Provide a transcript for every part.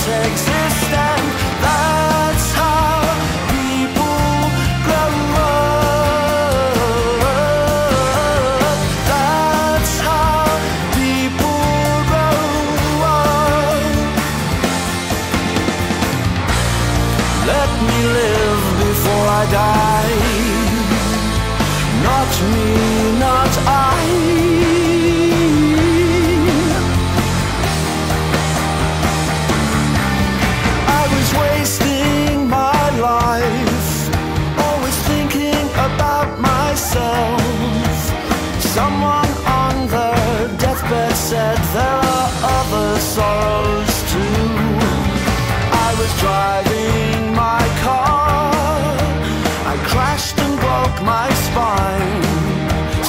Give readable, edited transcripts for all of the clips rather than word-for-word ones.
exist, and that's how people grow up. That's how people grow up. Let me live before I die. Not me, not I. I was wasting my life, always thinking about myself. Someone on their deathbed said there are other sorrows too. I was driving my car, I crashed and broke my spine.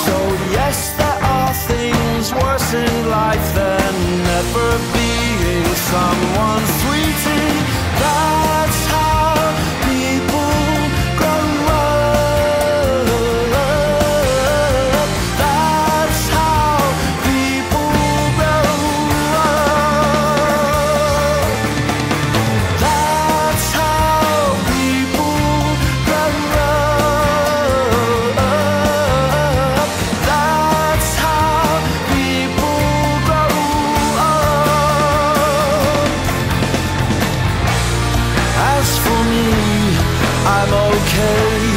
So yes, there are things worse in life than never being someone's sweetie. That's how people grow up. That's how people grow up. That's how people grow up. That's how people grow up. As for me, I'm okay.